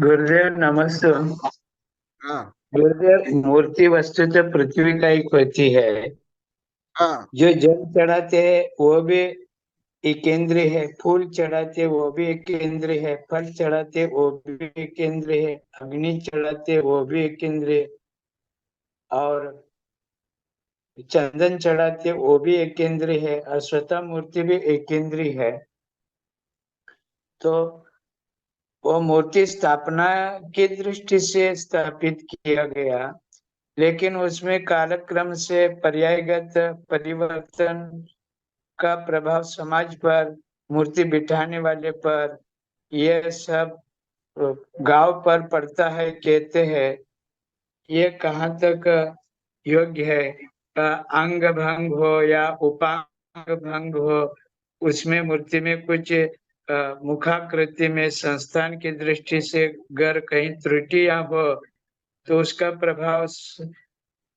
गुरुदेव नमस्ते। हाँ गुरुदेव, मूर्ति वस्तुतः पृथ्वी का ही होती है। हाँ जो जल चढ़ाते हैं वो भी एक केंद्र है, फूल चढ़ाते वो भी एक केंद्र है, फल चढ़ाते वो भी एक केंद्र है, अग्नि चढ़ाते वो भी एक केंद्र है, और चंदन चढ़ाते वो भी एक केंद्र है, और स्वतः मूर्ति भी एक केंद्र है। तो वो मूर्ति स्थापना की दृष्टि से स्थापित किया गया, लेकिन उसमें कालक्रम से पर्यायगत परिवर्तन का प्रभाव समाज पर, मूर्ति बिठाने वाले पर, यह सब गांव पर पड़ता है कहते हैं। ये कहाँ तक योग्य है? अंग भंग हो या उपांग भंग हो, उसमें मूर्ति में कुछ मुखाकृति में संस्थान की दृष्टि से अगर कहीं त्रुटियां हो तो उसका प्रभाव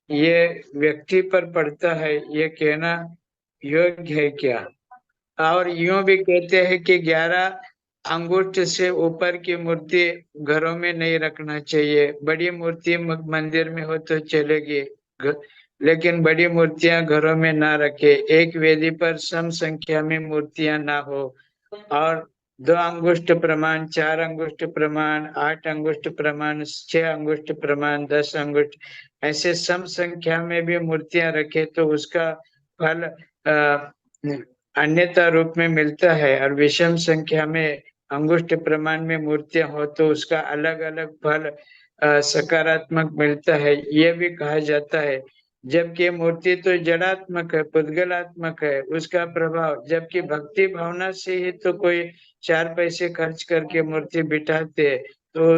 ये व्यक्ति पर पड़ता है, ये कहना योग्य है क्या? और यूं भी कहते हैं कि 11 अंगुष्ठ से ऊपर की मूर्ति घरों में नहीं रखना चाहिए। बड़ी मूर्ति मंदिर में हो तो चलेगी, लेकिन बड़ी मूर्तियां घरों में ना रखे। एक वेदी पर सम संख्या में मूर्तियां ना हो, और 2 अंगुष्ठ प्रमाण, 4 अंगुष्ठ प्रमाण, 8 अंगुष्ठ प्रमाण, 6 अंगुष्ठ प्रमाण, 10 अंगुष्ठ, ऐसे सम संख्या में भी मूर्तियां रखे तो उसका फल अन्यथा रूप में मिलता है, और विषम संख्या में अंगुष्ठ प्रमाण में मूर्तियां हो तो उसका अलग अलग फल सकारात्मक मिलता है, ये भी कहा जाता है। जबकि मूर्ति तो जड़ात्मक है, पुद्गलात्मक है, उसका प्रभाव, जबकि भक्ति भावना से ही तो कोई 4 पैसे खर्च करके मूर्ति बिठाते हैं, तो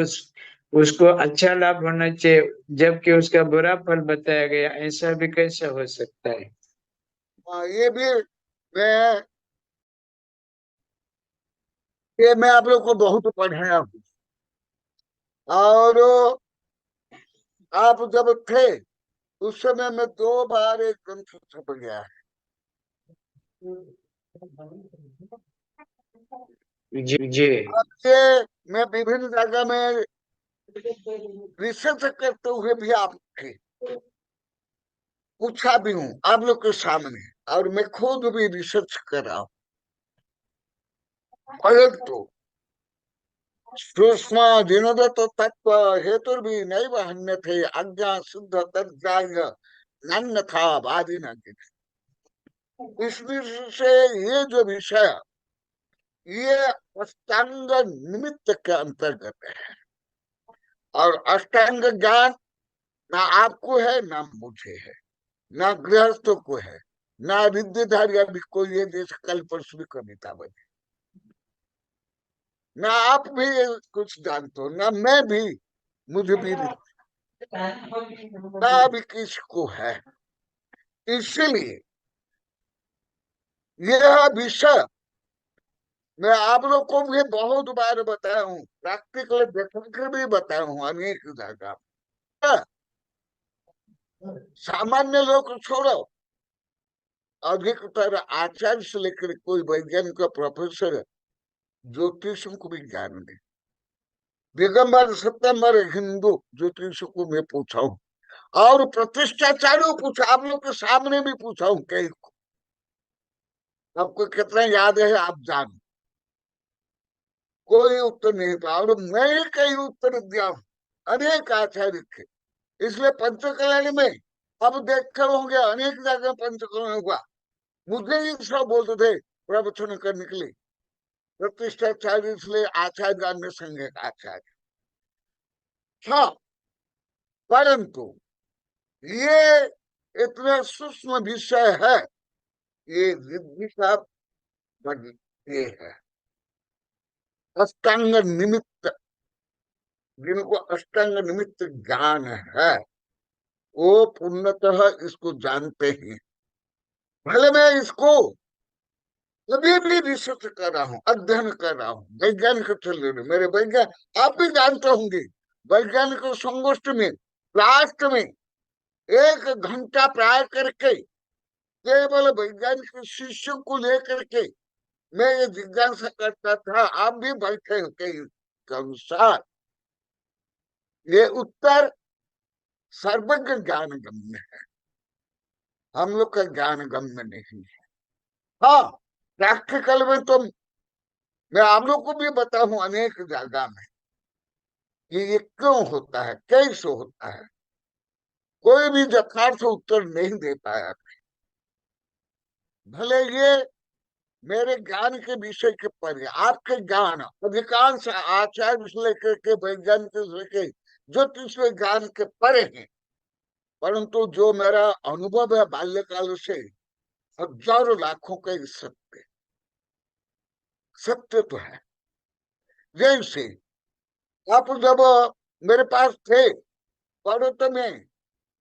उसको अच्छा लाभ होना चाहिए, जबकि उसका बुरा फल बताया गया, ऐसा भी कैसे हो सकता है? हाँ, मैं मैं आप लोग को बहुत पढ़ाया हूँ। और आप जब थे उस समय में 2 बार एक ग्रंथ छप गया है। जी जी। अब ये मैं विभिन्न जगह में रिसर्च करते हुए भी आपके पूछा भी हूँ आप लोग के सामने, और मैं खुद भी रिसर्च कर रहा हूँ। परंतु सूक्ष्म जिनोदत तत्व हेतु भी नहीं हन्य थे अज्ञा शुद्ध तज्ञाय नन्न था बाधी न। इस विषय से ये जो विषय ये अष्टांग निमित्त के अंतर्गत है। और अष्टांग ज्ञान ना आपको है ना मुझे है, ना गृहस्थों को है, ना विद्याधारी अभी कोई है जैसे कल परसों भी कविता बनी। ना आप भी कुछ जानते हो ना मैं भी, मुझे भी नहीं, ना अभी किसको है। इसलिए यह विषय मैं आप लोग को भी बहुत बार बताया हूँ, प्रैक्टिकल देखकर भी बताया हूँ अनेक जगह। सामान्य लोग छोड़ो, अधिकतर आचार्य से लेकर कोई वैज्ञानिक प्रोफेसर ज्योतिषों को भी ज्ञान दे। दिगंबर सत्यंबर हिंदू ज्योतिष को मैं पूछा हूँ, और प्रतिष्ठाचार्यों पूछा, आप लोग के सामने भी पूछा हूँ कई को। आपको कितना याद है आप जानो, कोई उत्तर नहीं पाया, और मैं कई उत्तर दिया हूँ अनेक आचार्य के। इसलिए पंचकल्याण में अब देखकर होंगे अनेक जगह पंचकल्याण हुआ, मुझे ही सब बोलते थे प्रवचन करने के लिए प्रतिष्ठाचार्य, इसलिए आचार्य अन्य संघ आचार्य था। परंतु ये इतना सूक्ष्म विषय है, ये रिद्धि का ये है अष्टांग निमित्त। जिनको अष्टांग निमित्त ज्ञान है वो पूर्णतः इसको जानते हैं। भले मैं इसको अभी भी रिसर्च कर रहा हूँ, अध्ययन कर रहा हूँ, वैज्ञानिक चल रहे मेरे वैज्ञानिक आप भी जानते होंगे। वैज्ञानिक संगोष्ठ में लास्ट में 1 घंटा प्राय करके केवल वैज्ञानिक शिष्यों को लेकर के मैं ये जिज्ञासा करता था, आप भी बैठे के अनुसार ये उत्तर सर्वज्ञ ज्ञान गम्य है, हम लोग का ज्ञान गम्य नहीं है। हाँ, प्रैक्टिकल में तो मैं आप लोग को भी बता हूं अनेक जगह में कि ये क्यों होता है, कैसे होता है, कोई भी यथार्थ उत्तर नहीं दे पाया। भले ये मेरे ज्ञान के विषय के परे, आपके ज्ञान अधिकांश आचार्य से लेकर के वैज्ञानिक से लेकर ज्योतिष ज्ञान के परे हैं, परंतु जो मेरा अनुभव है बाल्यकाल से, हजारों लाखों का ये सत्य, सत्य तो है। जैसे आप जब मेरे पास थे पढ़त में,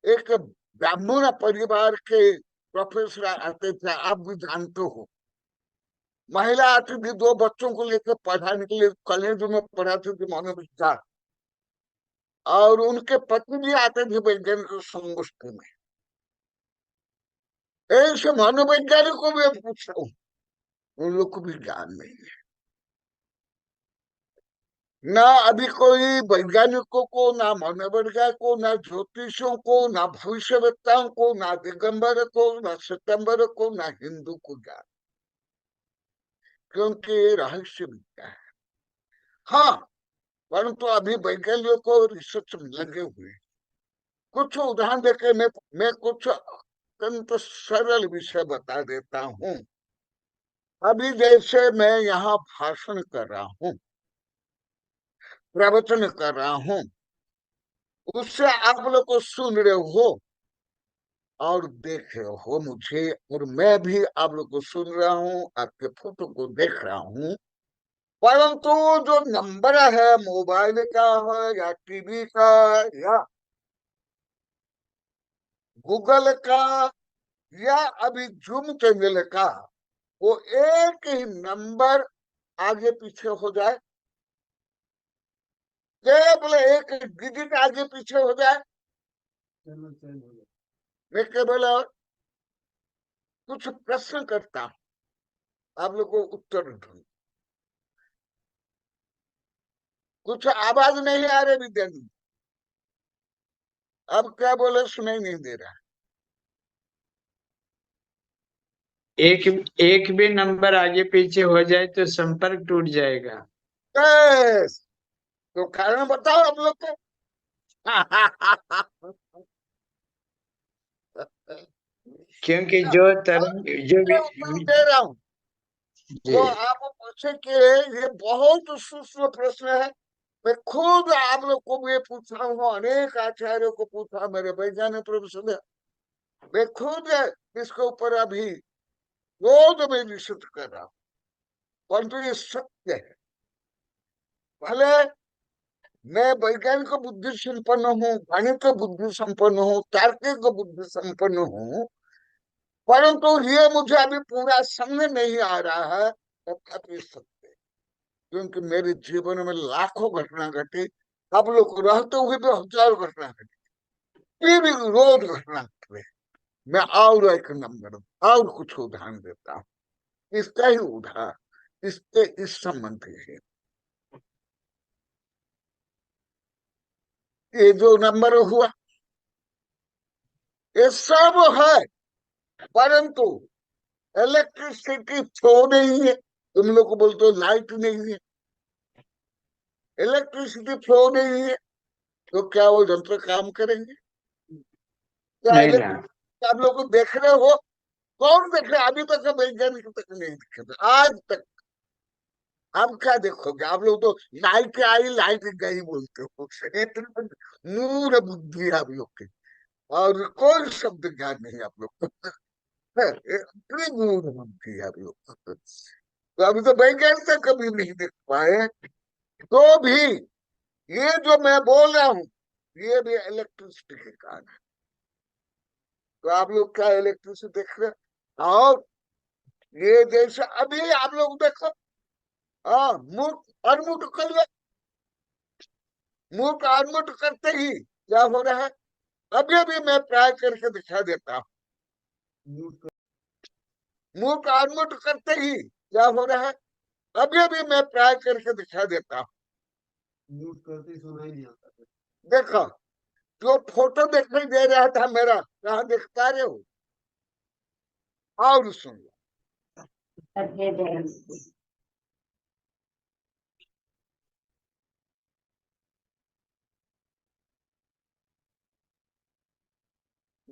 एक ब्राह्मण परिवार के प्रोफेसर आते थे, आप भी जानते हो। महिला आती थी, दो बच्चों को लेकर पढ़ाने के लिए, कॉलेज में पढ़ाती थी मनोविज्ञान, और उनके पति भी आते थे वैज्ञानिक संगोष्ठी में। ऐसे मनोवैज्ञानिक को भी पूछ रहा हूँ, उन लोग को भी ज्ञान नहीं है। ना अभी कोई वैज्ञानिकों को, ना मनोवैज्ञानिकों को, ना ज्योतिषों को, ना भविष्यवेत्ताओं को, ना दिगंबर को, ना सितंबर को, ना हिंदू को ज्ञान, क्योंकि रहस्य विद्या है। हाँ, परंतु अभी वैज्ञानिकों को रिसर्च में लगे हुए हैं। कुछ उदाहरण देके मैं कुछ अत्यंत सरल विषय बता देता हूँ। अभी जैसे मैं यहाँ भाषण कर रहा हूँ, प्रवचन कर रहा हूँ, उससे आप लोग को सुन रहे हो और देख रहे हो मुझे, और मैं भी आप लोग को सुन रहा हूँ, आपके फोटो को देख रहा हूँ। परंतु जो नंबर है मोबाइल का है, या टीवी का, या गूगल का, या अभी जूम चैनल का, वो एक ही नंबर आगे पीछे हो जाए, केवल एक डिजिट आगे पीछे हो जाए, मैं केवल कुछ प्रश्न करता हूं, आप लोग को उत्तर ढूंढ। कुछ आवाज नहीं आ रही विद्यार्थी, अब क्या बोले सुनाई नहीं दे रहा। एक एक भी नंबर आगे पीछे हो जाए तो संपर्क टूट जाएगा। बस, तो कारण बताओ आप लोग को। क्योंकि जो तरंग जो मैं उत्तर दे रहा हूं, जी तो आप पूछे कि ये बहुत सूक्ष्म प्रश्न है। मैं खुद आप लोग को भी पूछा हूँ, अनेक आचार्यों को पूछा, मेरे वैज्ञानिक प्रोफेसर है, मैं खुद इसके ऊपर अभी रोज में रिसर्च कर रहा हूँ, परंतु ये सत्य है। भले मैं वैज्ञानिक बुद्धि संपन्न हूँ, गणित बुद्धि संपन्न हूँ, तार्किक बुद्धि संपन्न हूँ, परंतु ये मुझे अभी पूरा समझ नहीं आ रहा है, तथापि सत्य है। क्योंकि मेरे जीवन में लाखों घटना घटी, आप लोग रहते हुए भी हजारों घटना घटी, ये भी रोज घटना घट रही। मैं और एक नंबर और कुछ उदाहरण देता हूँ, इसका ही उदाहरण इसके इस संबंध है। ये जो नंबर हुआ, ये सब है, परंतु इलेक्ट्रिसिटी फ्लो नहीं है। तुम लोग को बोलते हो लाइट नहीं है, इलेक्ट्रिसिटी फ्लो नहीं है, तो क्या वो यंत्र काम करेंगे? क्या नहीं ना। इलेक्ट्रिसिटी आप लोग को देख रहे हो? कौन देख रहे? अभी तक वैज्ञानिक तक नहीं दिखे थे आज तक। आप क्या देखोगे? आप लोग तो लाइट आई लाइट गई बोलते हो, इतना नूर बुद्धि आप लोग की, और कोई शब्द ज्ञान नहीं आप लोग को। इतनी नूर बुद्धि आप लोग को। तो अभी तो वैज्ञानिक तक कभी नहीं देख पाए, तो भी ये जो मैं बोल रहा हूँ, ये भी इलेक्ट्रिसिटी के कारण है। तो आप लोग क्या इलेक्ट्रिसिटी देख रहे हैं? और ये जैसे अभी आप लोग देखो, हाँ, मुठ अनमुठ कर ले, मुठ अनमुठ करते ही क्या हो रहा है? अभी अभी मैं ट्राई करके दिखा देता हूँ। मुठ अनमुठ करते ही क्या हो रहा है? अभी अभी मैं ट्राई करके दिखा देता हूँ। म्यूट करते सुनाई नहीं आता। देखो, जो फोटो देखने दे रहा था मेरा, कहाँ देख पा रहे हो? और सुन लो।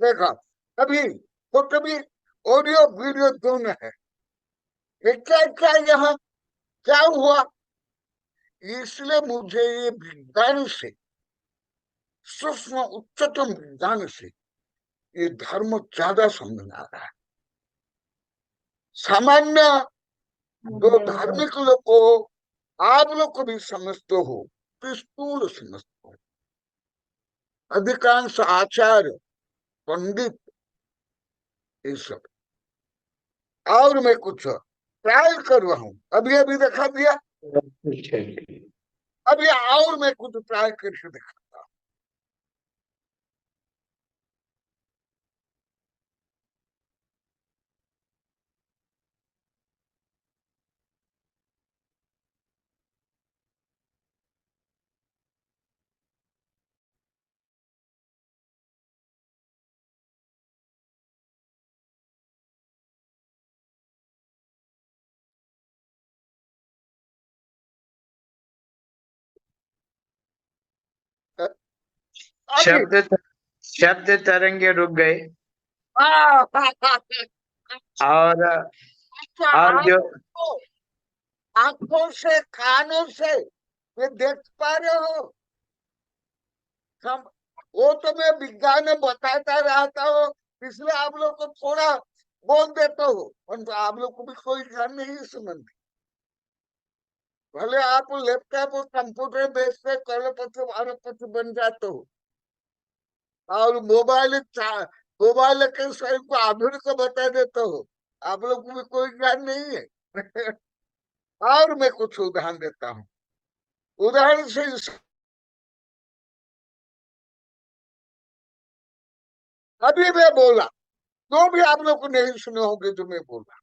देखो, अभी फोटो भी, ऑडियो वीडियो दोनों है। ये क्या क्या यहाँ क्या हुआ? इसलिए मुझे ये विज्ञान से, सूक्ष्म उच्चतम विज्ञान से ये धर्म ज्यादा समझ में आ रहा है। सामान्य जो धार्मिक लोग को, आप लोग को भी समझते हो, तो स्थूल समझते हो। अधिकांश आचार्य, पंडित, ये सब। और मैं कुछ ट्रायल कर रहा हूँ, अभी अभी दिखा दिया। अभी और मैं कुछ ट्राई करके दिखाता हूँ। अभी शब्द शब्द तरंगे रुक गए। हाँ, और अच्छा, और जो आपको आंखों से, कानों से ये देख पा रहे हो? सम, वो तो मैं विज्ञान में बताता रहता हूँ, इसलिए आप लोग को थोड़ा बोल देता हूँ, परंतु आप लोग को भी कोई ध्यान नहीं इस संबंध। भले आप लैपटॉप और कंप्यूटर बेस पे करोड़पति अरबपति बन जाते हो, और मोबाइल के सही को आधुनिक को बता देते हो, आप लोग को भी कोई ज्ञान नहीं है। और मैं कुछ उदाहरण देता हूँ। उदाहरण से अभी मैं बोला, तो भी आप लोग को नहीं सुने होंगे जो मैं बोला।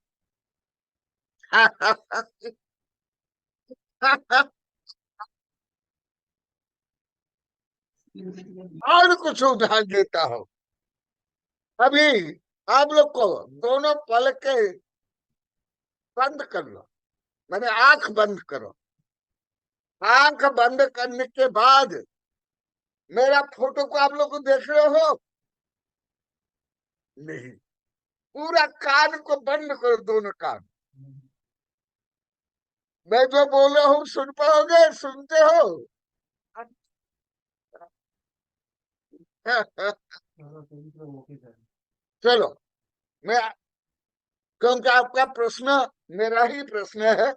और कुछ उदाहरण देता हूँ। अभी आप लोग को दोनों पल के बंद कर लो, मैंने आंख बंद करो। आंख बंद करने के बाद मेरा फोटो को आप लोग को देख रहे हो? नहीं। पूरा कान को बंद करो, दोनों कान। मैं जो बोल रहा हूँ सुन पाओगे? सुनते हो? चलो, मैं, क्योंकि आपका प्रश्न मेरा ही प्रश्न है,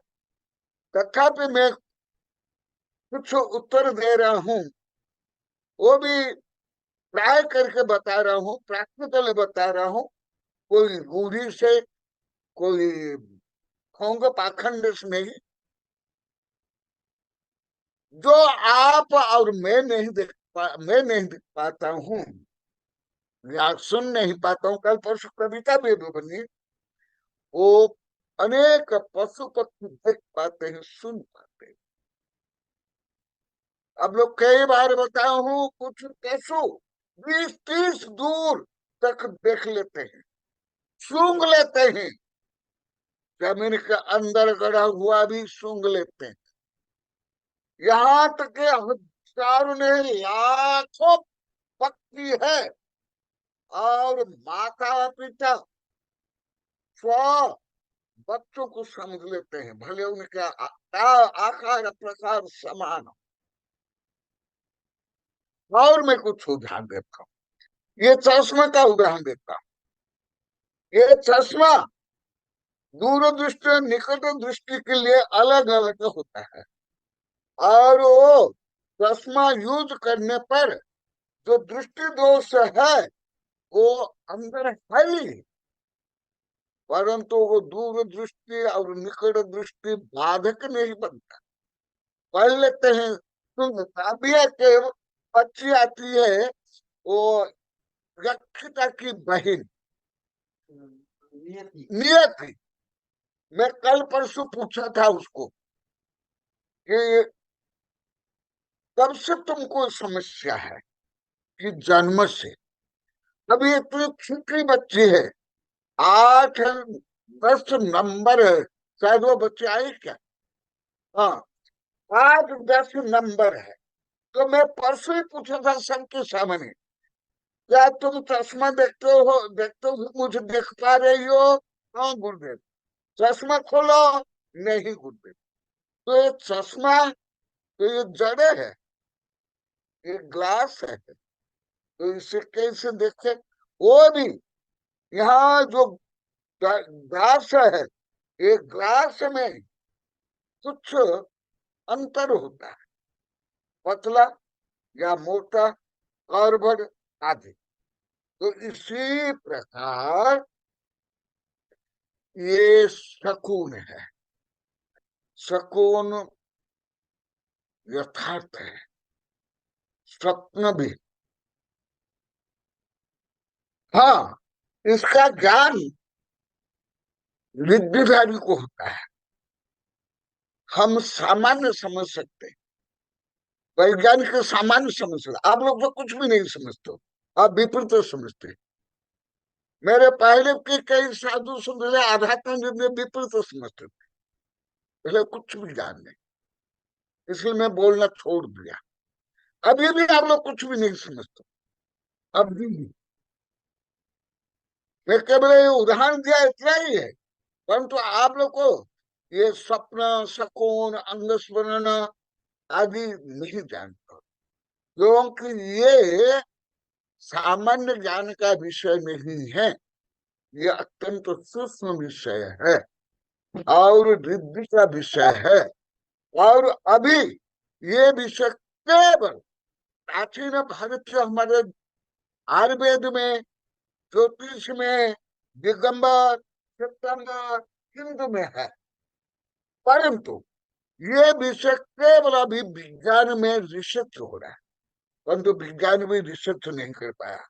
तथापि मैं कुछ उत्तर दे रहा हूँ, वो भी ट्राई करके बता रहा हूँ, प्रैक्टिकली बता रहा हूँ। कोई रूढ़ी से, कोई खोंग पाखंड से नहीं। जो आप और मैं नहीं देख पाता हूँ या सुन नहीं पाता हूँ, कल परसों कविता भी बनी, वो अनेक पशु पक्षी देख पाते हैं, सुन पाते हैं। अब लोग कई बार बताया हूँ, कुछ पशु 20-30 दूर तक देख लेते हैं, सूंघ लेते हैं। जमीन के अंदर गड़ा हुआ भी सूंघ लेते हैं। यहाँ तक के हजारों नहीं, लाखों पक्षी है, और माता पिता स्व बच्चों को समझ लेते हैं, भले उनका आकार प्रकार समान हो। और मैं कुछ उदाहरण देता हूँ, ये चश्मा का उदाहरण देता हूँ। ये चश्मा दूरदृष्टि और निकट दृष्टि के लिए अलग अलग होता है, और वो चश्मा यूज करने पर जो दृष्टि दोष है वो अंदर है ही, परंतु वो दूर दृष्टि और निकट दृष्टि बाधक नहीं बनता। पढ़ लेते हैं, सुन, ताबिया के बच्ची आती है, वो रक्षिता की बहन नियति। मैं कल परसों पूछा था उसको कि तब से तुमको समस्या है कि जन्म से। अभी इतनी छोटी बच्ची है, 8 10 नंबर है, शायद वो बच्ची आई क्या? हाँ, 8 10 नंबर है। तो मैं परसों ही पूछा था सबके सामने, क्या तुम चश्मा देखते हो मुझे देख पा रही हो? हाँ गुरुदेव। चश्मा खोलो। नहीं गुरुदेव। तो ये चश्मा, तो ये जड़े है, ये ग्लास है, तो इसे कैसे देखे? वो भी यहाँ जो ग्लास है, ये ग्लास में कुछ अंतर होता है, पतला या मोटा, कर्व्ड आदि। तो इसी प्रकार ये शकून है। शकून यथार्थ है, स्वप्न भी। हाँ, इसका ज्ञान विद्याधारी को होता है। हम सामान्य समझ सकते हैं, वैज्ञानिक सामान्य समझ सकते। आप लोग तो कुछ भी नहीं समझते हो, आप विपरीत समझते हैं। मेरे पहले के कई साधु संत आध्यात्मिक विपरीत समझते थे, पहले कुछ भी ज्ञान नहीं, इसलिए मैं बोलना छोड़ दिया। अभी भी आप लोग कुछ भी नहीं समझते, अभी भी। मैं केवल ये उदाहरण दिया इतना ही है, परंतु आप लोग को ये स्वप्न, शकुन, अंगस्मरण आदि नहीं जानते, क्योंकि ये सामान्य ज्ञान का विषय नहीं है, ये अत्यंत सूक्ष्म विषय है और रिद्धि का विषय है। और अभी ये विषय केवल प्राचीन भारतीय हमारे आयुर्वेद में, ज्योतिष में, दिगंबर, सितंबर, हिंदू में है, परंतु ये विषय केवल अभी विज्ञान में रिसर्च हो रहा है, परंतु विज्ञान भी रिसर्च नहीं कर पाया।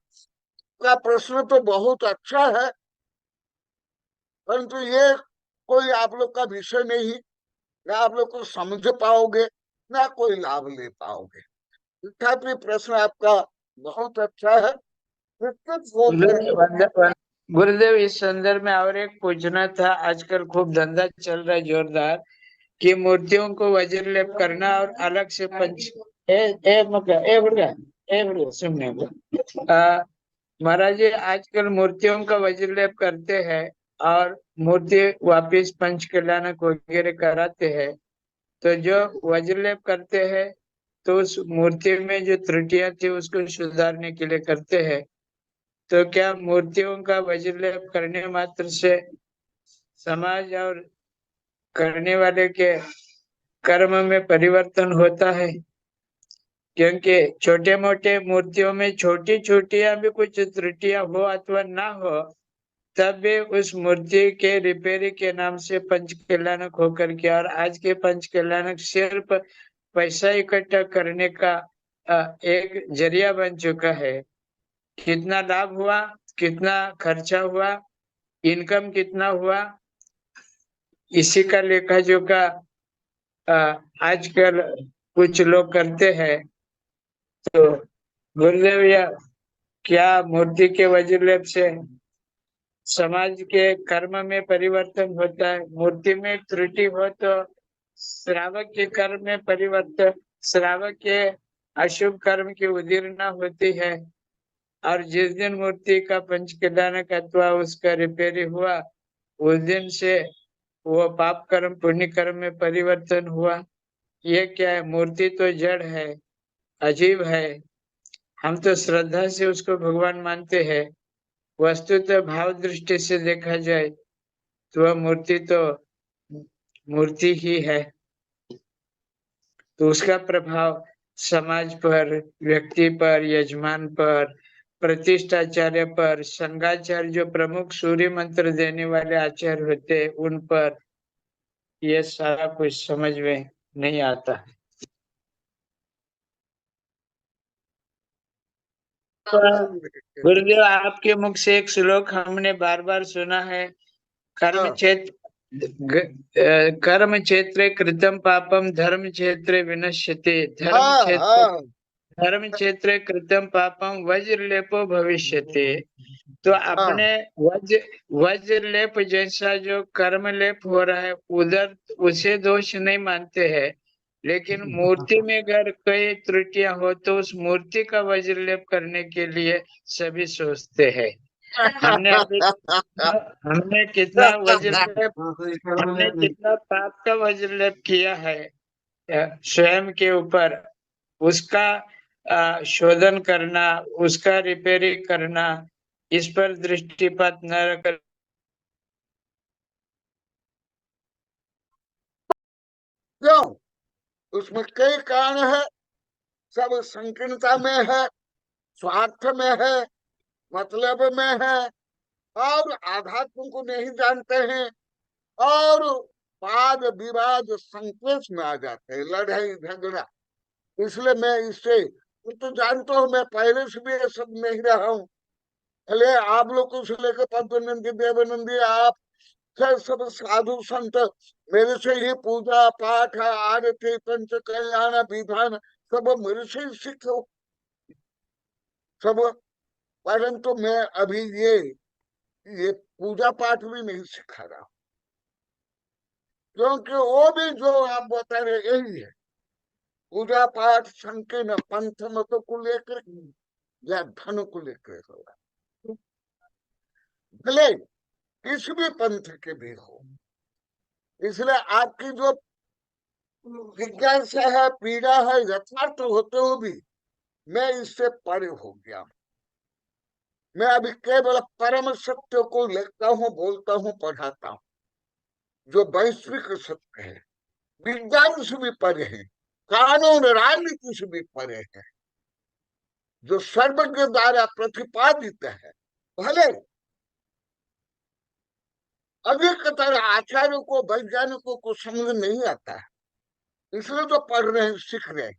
का प्रश्न तो बहुत अच्छा है, परंतु ये कोई आप लोग का विषय नहीं, ना आप लोग को समझ पाओगे, ना कोई लाभ ले पाओगे। तथापि प्रश्न आपका बहुत अच्छा है। गुरुदेव, इस संदर्भ में और एक पूछना था। आजकल खूब धंधा चल रहा है जोरदार कि मूर्तियों को वज्र लेप करना और अलग से पंच सुनने महाराज जी आजकल मूर्तियों का वज्र लेप करते हैं और मूर्ति वापिस पंच कल्याणक वगैरह कराते हैं। तो जो वज्र लेप करते हैं तो उस मूर्ति में जो त्रुटियां थी उसको सुधारने के लिए करते हैं। तो क्या मूर्तियों का वज्रलेप करने मात्र से समाज और करने वाले के कर्म में परिवर्तन होता है? क्योंकि छोटे मोटे मूर्तियों में छोटी छोटियां भी कुछ त्रुटियां हो अथवा ना हो, तब भी उस मूर्ति के रिपेयरिंग के नाम से पंच कल्याणक होकर के, और आज के पंच कल्याणक सिर्फ पैसा इकट्ठा करने का एक जरिया बन चुका है। कितना लाभ हुआ, कितना खर्चा हुआ, इनकम कितना हुआ, इसी का लेखा जोखा आजकल कुछ लोग करते हैं। तो गुरुदेव, या क्या मूर्ति के वज्रलेप से समाज के कर्म में परिवर्तन होता है? मूर्ति में त्रुटि हो तो श्रावक के कर्म में परिवर्तन, श्रावक के अशुभ कर्म की उदीर्णा होती है। और जिस दिन मूर्ति का पंच कल्याणक अथवा उसका रिपेयरिंग हुआ, उस दिन से वो पाप कर्म पुण्य कर्म में परिवर्तन हुआ। ये क्या है? मूर्ति तो जड़ है, अजीब है। हम तो श्रद्धा से उसको भगवान मानते हैं, वस्तुतः भाव दृष्टि से देखा जाए तो वह मूर्ति तो मूर्ति ही है। तो उसका प्रभाव समाज पर, व्यक्ति पर, यजमान पर, प्रतिष्ठाचार्य पर, संघाचार्य जो प्रमुख सूर्य मंत्र देने वाले आचार्य होते उन पर, ये सारा कुछ समझ में नहीं आता है। गुरुदेव, आपके मुख से एक श्लोक हमने बार बार सुना है, कर्म हाँ, क्षेत्र कर्म क्षेत्रे कृतं पापम धर्म क्षेत्रे विनश्यति। हाँ हाँ धर्म क्षेत्रे कृतं पापम वज्रलेपो भविष्यति। तो हाँ अपने वज्रलेप जैसा जो कर्म लेप हो रहा है उधर उसे दोष नहीं मानते हैं, लेकिन मूर्ति में अगर कोई त्रुटियां हो तो उस मूर्ति का वज्रलेप करने के लिए सभी सोचते हैं। हमने अभी हमने कितना वज्रलेप हमने कितना पाप का वज्रलेप किया है स्वयं के ऊपर। उसका शोधन करना, उसका रिपेयरिंग करना, इस पर दृष्टिपात न कर। क्यों? उसमें कई कारण है, सब संकीर्णता में है, स्वार्थ में है, मतलब में है, और आध्यात्म को नहीं जानते हैं, और वाद विवाद संकोच में आ जाते हैं, लड़ाई झगड़ा। इसलिए मैं इससे तो जानता हूँ, मैं पहले से भी ये सब नहीं रहा हूँ। पहले आप लोग को से लेकर पद्मनंदी देवानंदी आप सब साधु संत मेरे से ही पूजा पाठ आरती पंच कल्याण विधान सब मेरे से ही सीखो सब। परंतु मैं अभी ये पूजा पाठ भी नहीं सिखा रहा, क्योंकि वो भी जो आप बता रहे यही है। पूजा पाठ संकीर्ण पंथ मत को लेकर या धन को लेकर होगा, भले किस भी पंथ के भी हो। इसलिए आपकी जो जिज्ञासा है, पीड़ा है, यथार्थ होते हुए भी मैं इससे परे हो गया। मैं अभी केवल परम सत्य को लिखता हूँ, बोलता हूँ, पढ़ाता हूँ, जो वैश्विक सत्य है, विज्ञान से भी परे है, कानून राजनीति से भी परे है, जो सर्वज्ञ द्वारा प्रतिपादित है। भले अधिकतर आचार्यों को वैज्ञानिकों को समझ नहीं आता है, इसलिए तो पढ़ रहे हैं, सीख रहे हैं,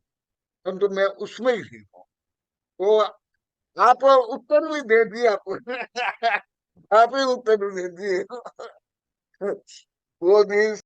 परंतु मैं उसमें ही हूँ। तो आप उत्तर भी दे दिए, आप ही उत्तर दे दिए। वो नहीं